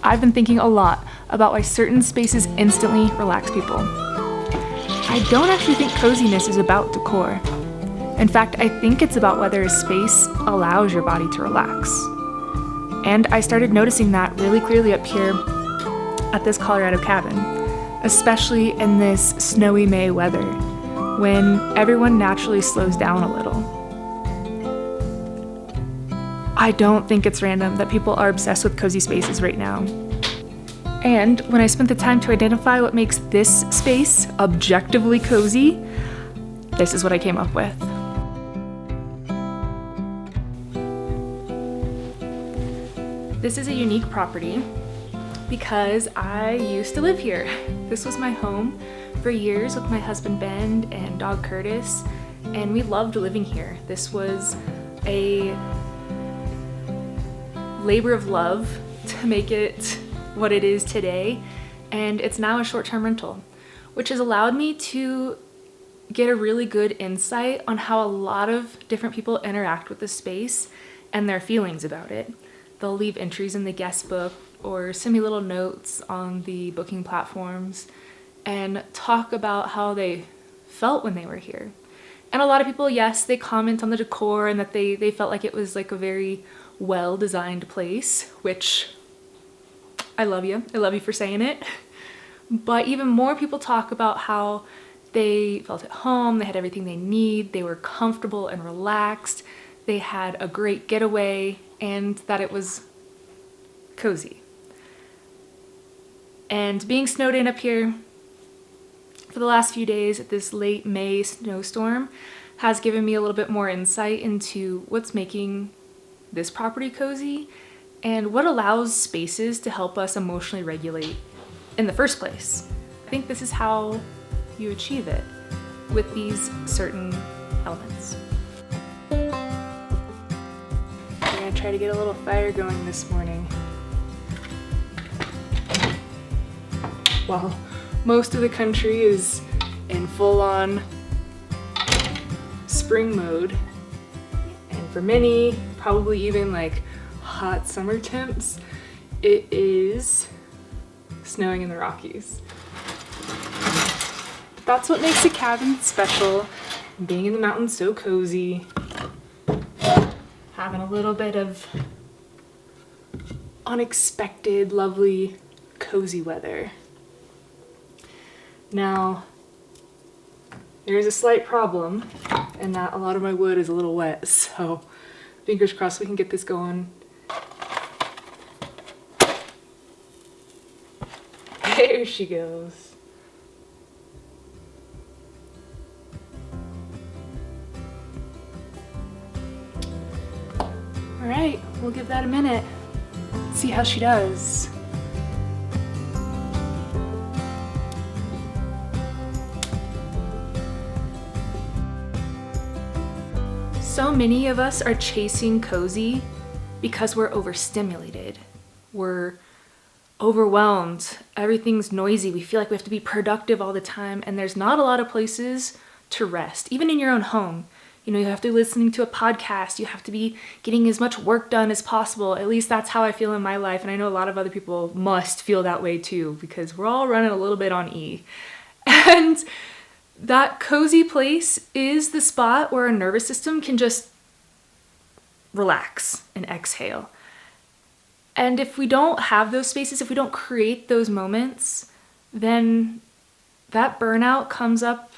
I've been thinking a lot about why certain spaces instantly relax people. I don't actually think coziness is about decor. In fact, I think it's about whether a space allows your body to relax. And I started noticing that really clearly up here at this Colorado cabin, especially in this snowy May weather, when everyone naturally slows down a little. I don't think it's random that people are obsessed with cozy spaces right now. And when I spent the time to identify what makes this space objectively cozy, this is what I came up with. This is a unique property because I used to live here. This was my home for years with my husband Ben and dog Curtis, and we loved living here. This was a labor of love to make it what it is today, and it's now a short-term rental, which has allowed me to get a really good insight on how a lot of different people interact with the space and their feelings about it. They'll leave entries in the guest book or send me little notes on the booking platforms and talk about how they felt when they were here. And a lot of people, yes, they comment on the decor and that they felt like it was like a very well-designed place, which I love you. I love you for saying it. But even more people talk about how they felt at home, they had everything they need, they were comfortable and relaxed, they had a great getaway, and that it was cozy. And being snowed in up here for the last few days at this late May snowstorm has given me a little bit more insight into what's making this property cozy and what allows spaces to help us emotionally regulate in the first place. I think this is how you achieve it with these certain elements. We're gonna try to get a little fire going this morning. While most of the country is in full-on spring mode, and for many, probably even like hot summer temps, it is snowing in the Rockies. But that's what makes a cabin special, being in the mountains so cozy, having a little bit of unexpected, lovely, cozy weather. Now, there's a slight problem in that a lot of my wood is a little wet, so fingers crossed we can get this going. There she goes. All right, we'll give that a minute. See how she does. So many of us are chasing cozy because we're overstimulated. We're overwhelmed. Everything's noisy. We feel like we have to be productive all the time, and there's not a lot of places to rest. Even in your own home, you have to be listening to a podcast. You have to be getting as much work done as possible. At least that's how I feel in my life, and I know a lot of other people must feel that way too, because we're all running a little bit on E. And that cozy place is the spot where our nervous system can just relax and exhale. And if we don't have those spaces, if we don't create those moments, then that burnout comes up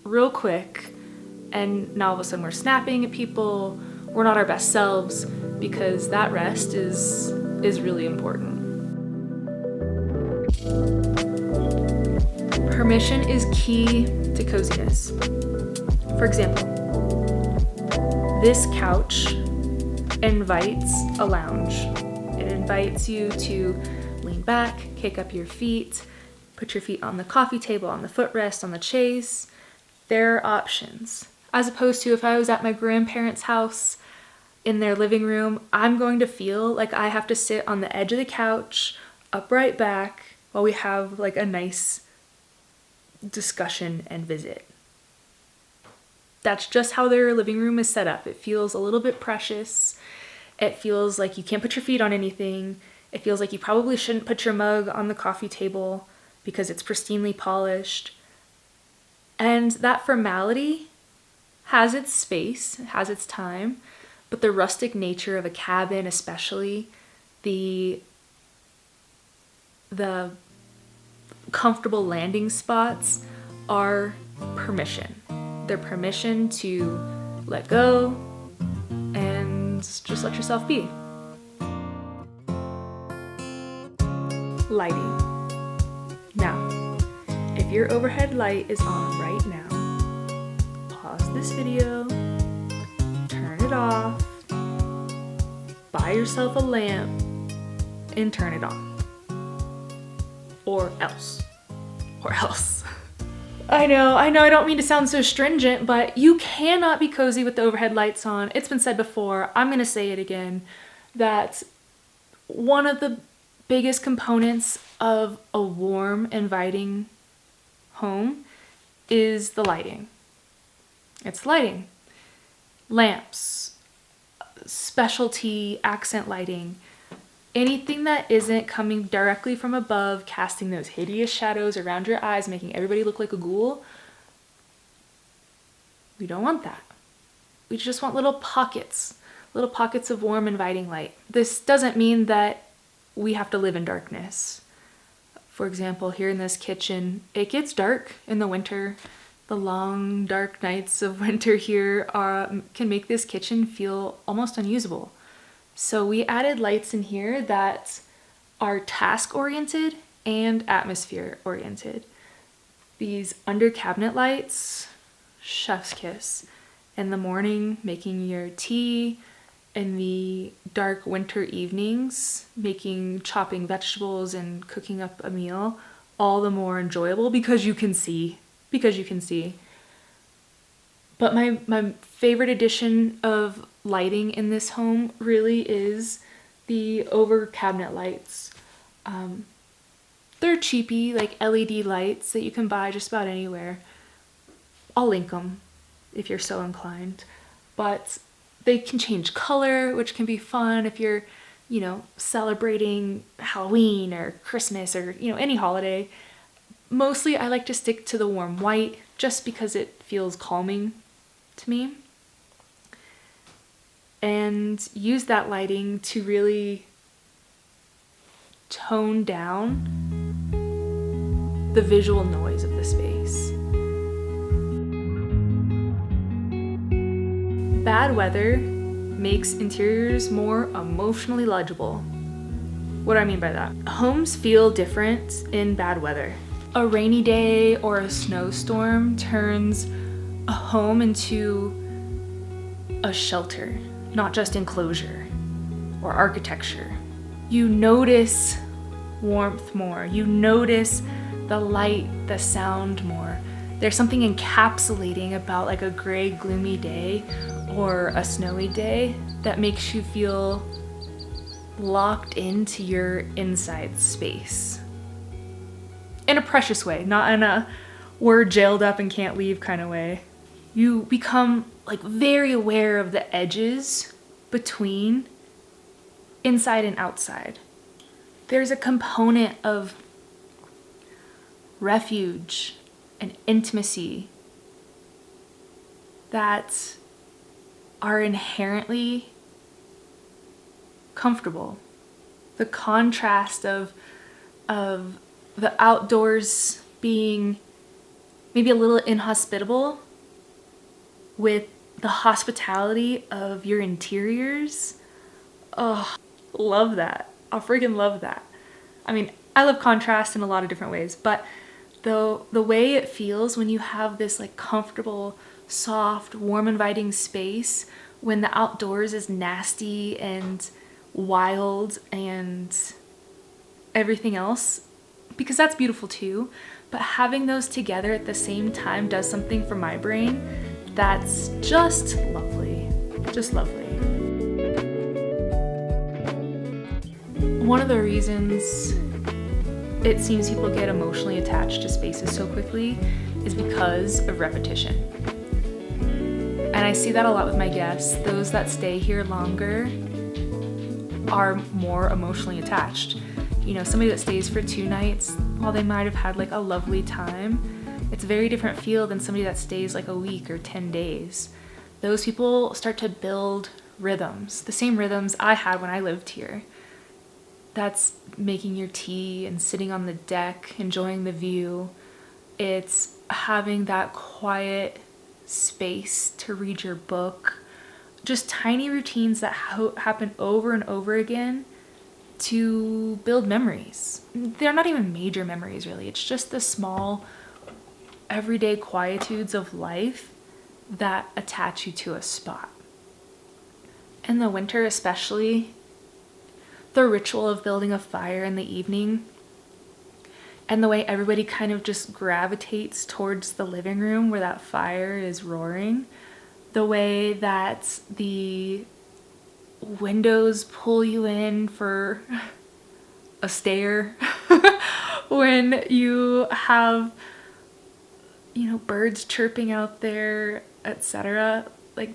real quick. And now all of a sudden we're snapping at people, we're not our best selves, because that rest is really important. Permission is key to coziness. For example, this couch invites a lounge. It invites you to lean back, kick up your feet, put your feet on the coffee table, on the footrest, on the chase. There are options. As opposed to if I was at my grandparents' house in their living room, I'm going to feel like I have to sit on the edge of the couch, upright back, while we have like a nice discussion and visit. That's just how their living room is set up. It feels a little bit precious. It feels like you can't put your feet on anything. It feels like you probably shouldn't put your mug on the coffee table because it's pristinely polished. And that formality has its space, has its time, but the rustic nature of a cabin, especially the comfortable landing spots, are permission. They're permission to let go and just let yourself be. Lighting. Now, if your overhead light is on right now, pause this video, turn it off, buy yourself a lamp, and turn it off. Or else. I know, I don't mean to sound so stringent, but you cannot be cozy with the overhead lights on. It's been said before, I'm gonna say it again, that one of the biggest components of a warm, inviting home is the lighting. It's lighting. Lamps, specialty accent lighting, anything that isn't coming directly from above, casting those hideous shadows around your eyes, making everybody look like a ghoul. We don't want that. We just want little pockets of warm, inviting light. This doesn't mean that we have to live in darkness. For example, here in this kitchen, it gets dark in the winter. The long, dark nights of winter here can make this kitchen feel almost unusable. So we added lights in here that are task-oriented and atmosphere-oriented. These under cabinet lights, chef's kiss. In the morning, making your tea. In the dark winter evenings, chopping vegetables and cooking up a meal, all the more enjoyable because you can see. But my favorite addition of lighting in this home really is the over cabinet lights. They're cheapy, like LED lights that you can buy just about anywhere. I'll link them if you're so inclined. But they can change color, which can be fun if you're, celebrating Halloween or Christmas or, any holiday. Mostly I like to stick to the warm white just because it feels calming to me. And use that lighting to really tone down the visual noise of the space. Bad weather makes interiors more emotionally legible. What do I mean by that? Homes feel different in bad weather. A rainy day or a snowstorm turns a home into a shelter, not just enclosure or architecture. You notice warmth more. You notice the light, the sound more. There's something encapsulating about like a gray, gloomy day or a snowy day that makes you feel locked into your inside space. In a precious way, not in a we're jailed up and can't leave kind of way. You become like very aware of the edges between inside and outside. There's a component of refuge and intimacy that are inherently comfortable. The contrast of the outdoors being maybe a little inhospitable with the hospitality of your interiors. Oh, love that. I freaking love that. I mean, I love contrast in a lot of different ways, but the way it feels when you have this like comfortable, soft, warm, inviting space when the outdoors is nasty and wild and everything else, because that's beautiful too, but having those together at the same time does something for my brain that's just lovely. Just lovely. One of the reasons it seems people get emotionally attached to spaces so quickly is because of repetition. And I see that a lot with my guests. Those that stay here longer are more emotionally attached. You know, somebody that stays for 2 nights, while they might have had like a lovely time, it's a very different feel than somebody that stays like a week or 10 days. Those people start to build rhythms, the same rhythms I had when I lived here. That's making your tea and sitting on the deck, enjoying the view. It's having that quiet space to read your book. Just tiny routines that happen over and over again to build memories. They're not even major memories, really. It's just the small, everyday quietudes of life that attach you to a spot. In the winter especially, the ritual of building a fire in the evening and the way everybody kind of just gravitates towards the living room where that fire is roaring, the way that the windows pull you in for a stare when you have, you know, birds chirping out there, etc. Like,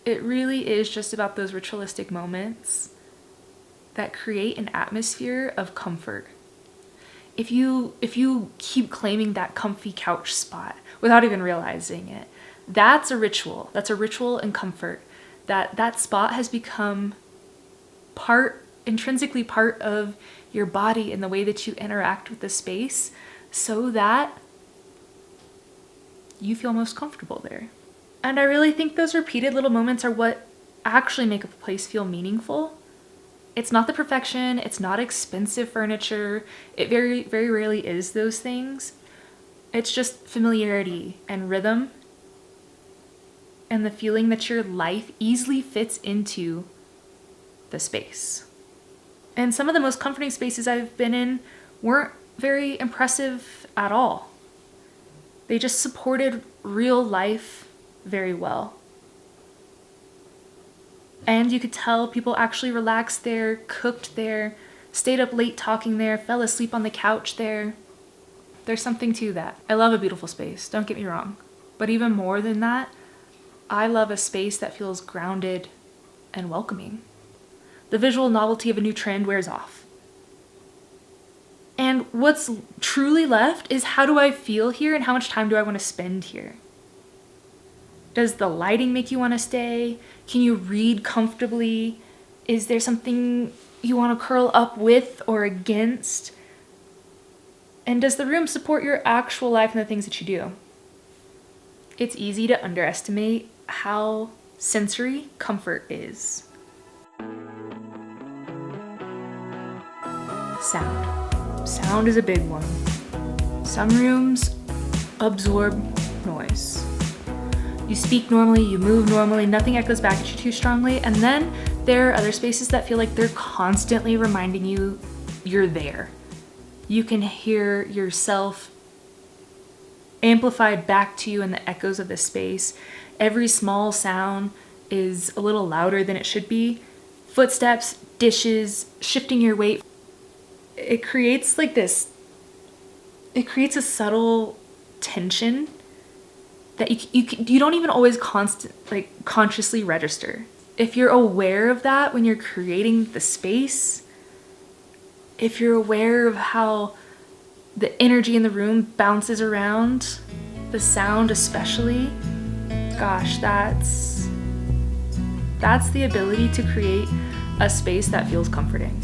it really is just about those ritualistic moments that create an atmosphere of comfort. If you keep claiming that comfy couch spot without even realizing it, that's a ritual. That's a ritual and comfort. That spot has become intrinsically part of your body and the way that you interact with the space, so that you feel most comfortable there. And I really think those repeated little moments are what actually make a place feel meaningful. It's not the perfection, it's not expensive furniture, it very, very rarely is those things. It's just familiarity and rhythm and the feeling that your life easily fits into the space. And some of the most comforting spaces I've been in weren't very impressive at all. They just supported real life very well. And you could tell people actually relaxed there, cooked there, stayed up late talking there, fell asleep on the couch there. There's something to that. I love a beautiful space, don't get me wrong. But even more than that, I love a space that feels grounded and welcoming. The visual novelty of a new trend wears off. And what's truly left is, how do I feel here and how much time do I want to spend here? Does the lighting make you want to stay? Can you read comfortably? Is there something you want to curl up with or against? And does the room support your actual life and the things that you do? It's easy to underestimate how sensory comfort is. Sound. Sound is a big one. Some rooms absorb noise. You speak normally, you move normally, nothing echoes back at you too strongly, and then there are other spaces that feel like they're constantly reminding you you're there. You can hear yourself amplified back to you in the echoes of the space. Every small sound is a little louder than it should be. Footsteps, dishes, shifting your weight. It creates a subtle tension that you don't even always consciously register. If you're aware of that when you're creating the space, if you're aware of how the energy in the room bounces around, the sound especially, gosh, that's the ability to create a space that feels comforting.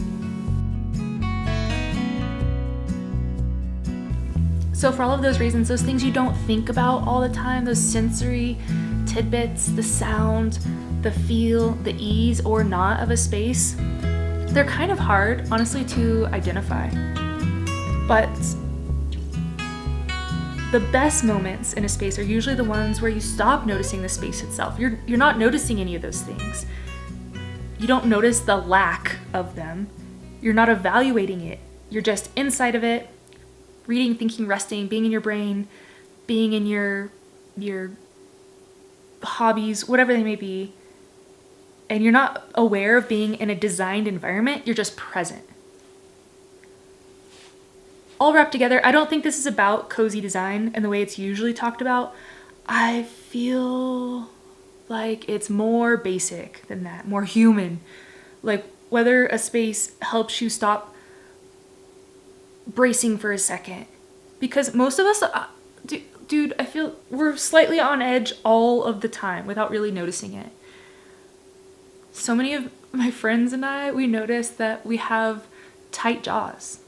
So for all of those reasons, those things you don't think about all the time, those sensory tidbits, the sound, the feel, the ease or not of a space, they're kind of hard, honestly, to identify. But the best moments in a space are usually the ones where you stop noticing the space itself. You're not noticing any of those things. You don't notice the lack of them. You're not evaluating it. You're just inside of it, reading, thinking, resting, being in your brain, being in your hobbies, whatever they may be. And you're not aware of being in a designed environment, you're just present. All wrapped together, I don't think this is about cozy design and the way it's usually talked about. I feel like it's more basic than that, more human. Like, whether a space helps you stop bracing for a second. Because most of us, dude, I feel we're slightly on edge all of the time without really noticing it. So many of my friends and I, we notice that we have tight jaws.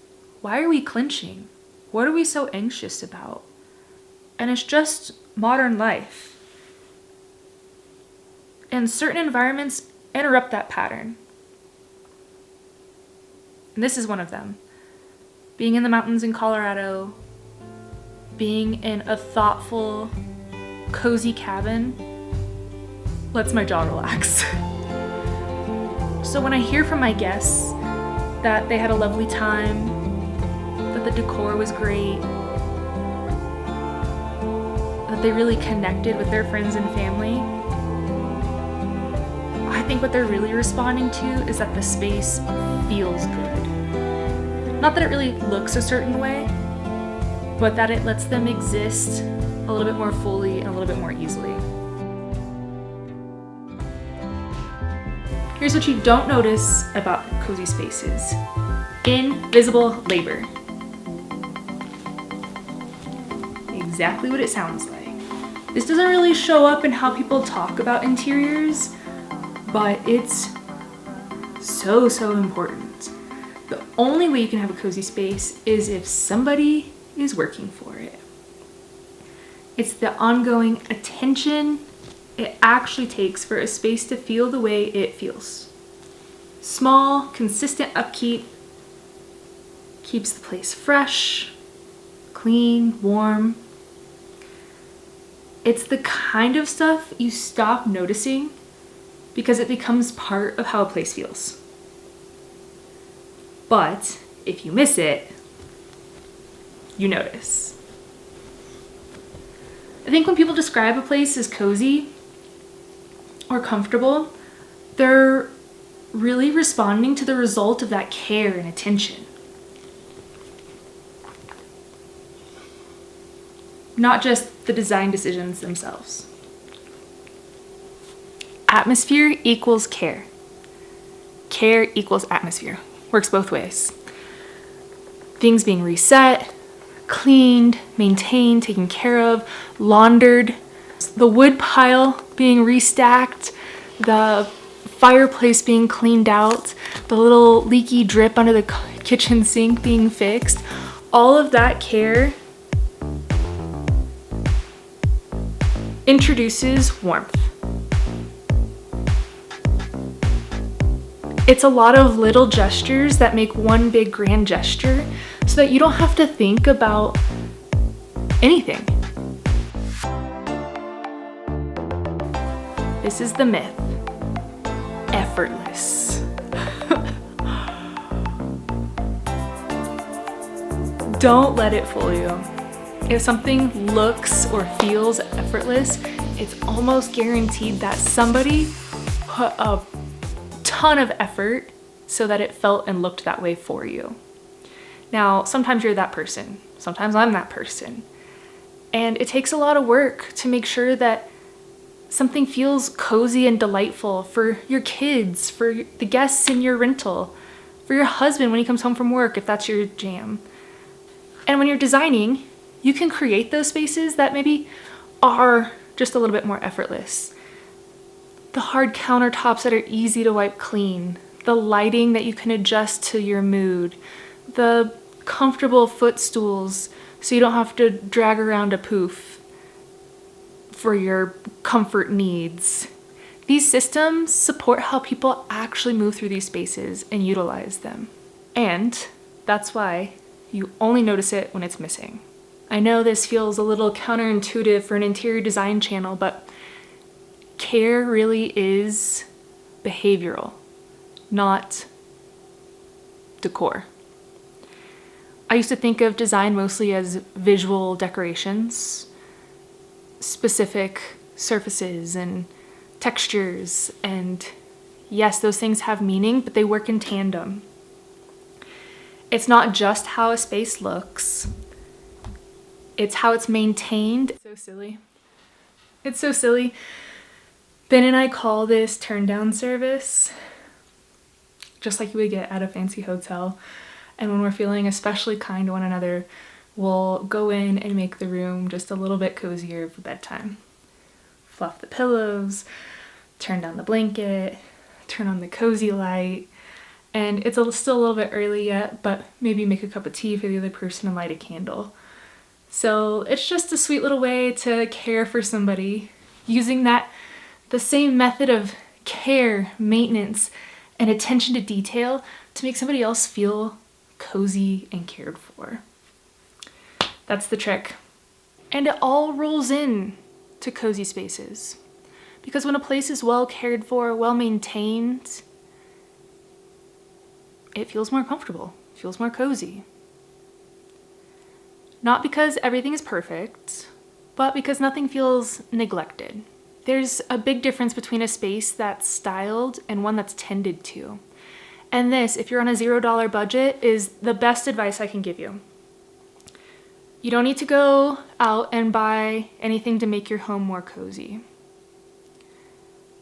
Why are we clenching? What are we so anxious about? And it's just modern life. And certain environments interrupt that pattern. And this is one of them. Being in the mountains in Colorado, being in a thoughtful, cozy cabin lets my jaw relax. So when I hear from my guests that they had a lovely time, that the decor was great, that they really connected with their friends and family, I think what they're really responding to is that the space feels good. Not that it really looks a certain way, but that it lets them exist a little bit more fully and a little bit more easily. Here's what you don't notice about cozy spaces: invisible labor. Exactly what it sounds like. This doesn't really show up in how people talk about interiors, but it's so important. The only way you can have a cozy space is if somebody is working for it. It's the ongoing attention it actually takes for a space to feel the way it feels. Small, consistent upkeep keeps the place fresh, clean, warm. It's the kind of stuff you stop noticing because it becomes part of how a place feels. But if you miss it, you notice. I think when people describe a place as cozy or comfortable, they're really responding to the result of that care and attention. Not just the design decisions themselves. Atmosphere equals care. Care equals atmosphere. Works both ways. Things being reset, cleaned, maintained, taken care of, laundered, the wood pile being restacked, the fireplace being cleaned out, the little leaky drip under the kitchen sink being fixed. All of that care introduces warmth. It's a lot of little gestures that make one big grand gesture so that you don't have to think about anything. This is the myth. Effortless. Don't let it fool you. If something looks or feels effortless, it's almost guaranteed that somebody put a ton of effort so that it felt and looked that way for you. Now, sometimes you're that person. Sometimes I'm that person. And it takes a lot of work to make sure that something feels cozy and delightful for your kids, for the guests in your rental, for your husband when he comes home from work, if that's your jam. And when you're designing, you can create those spaces that maybe are just a little bit more effortless. The hard countertops that are easy to wipe clean, the lighting that you can adjust to your mood, the comfortable footstools so you don't have to drag around a poof for your comfort needs. These systems support how people actually move through these spaces and utilize them. And that's why you only notice it when it's missing. I know this feels a little counterintuitive for an interior design channel, but care really is behavioral, not decor. I used to think of design mostly as visual decorations, specific surfaces and textures, and yes, those things have meaning, but they work in tandem. It's not just how a space looks, it's how it's maintained. It's so silly. It's so silly. Ben and I call this turn down service. just like you would get at a fancy hotel. And when we're feeling especially kind to one another, we'll go in and make the room just a little bit cozier for bedtime. Fluff the pillows, turn down the blanket, turn on the cozy light, and it's still a little bit early yet, but maybe make a cup of tea for the other person and light a candle. So it's just a sweet little way to care for somebody, using the same method of care, maintenance, and attention to detail to make somebody else feel cozy and cared for. That's the trick. And it all rolls in to cozy spaces. Because when a place is well cared for, well maintained, it feels more comfortable, feels more cozy. Not because everything is perfect, but because nothing feels neglected. There's a big difference between a space that's styled and one that's tended to. And this, if you're on a $0 budget, is the best advice I can give you. You don't need to go out and buy anything to make your home more cozy.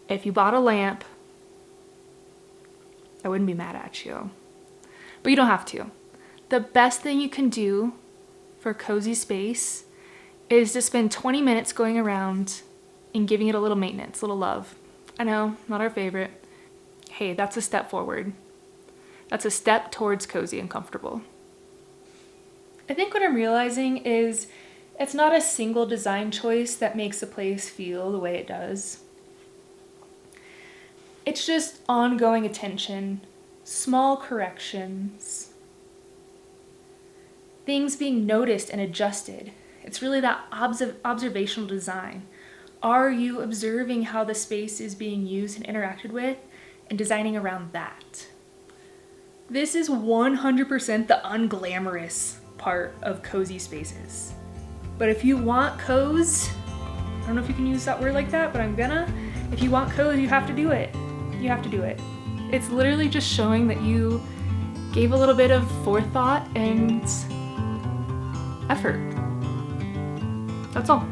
If you bought a lamp, I wouldn't be mad at you. But you don't have to. The best thing you can do for a cozy space is to spend 20 minutes going around and giving it a little maintenance, a little love. I know, not our favorite. Hey, that's a step forward. That's a step towards cozy and comfortable. I think what I'm realizing is it's not a single design choice that makes a place feel the way it does. It's just ongoing attention, small corrections, things being noticed and adjusted. It's really that observational design. Are you observing how the space is being used and interacted with and designing around that? This is 100% the unglamorous part of cozy spaces. But if you want cozy, I don't know if you can use that word like that, but I'm gonna. If you want cozy, you have to do it. You have to do it. It's literally just showing that you gave a little bit of forethought and effort. That's all.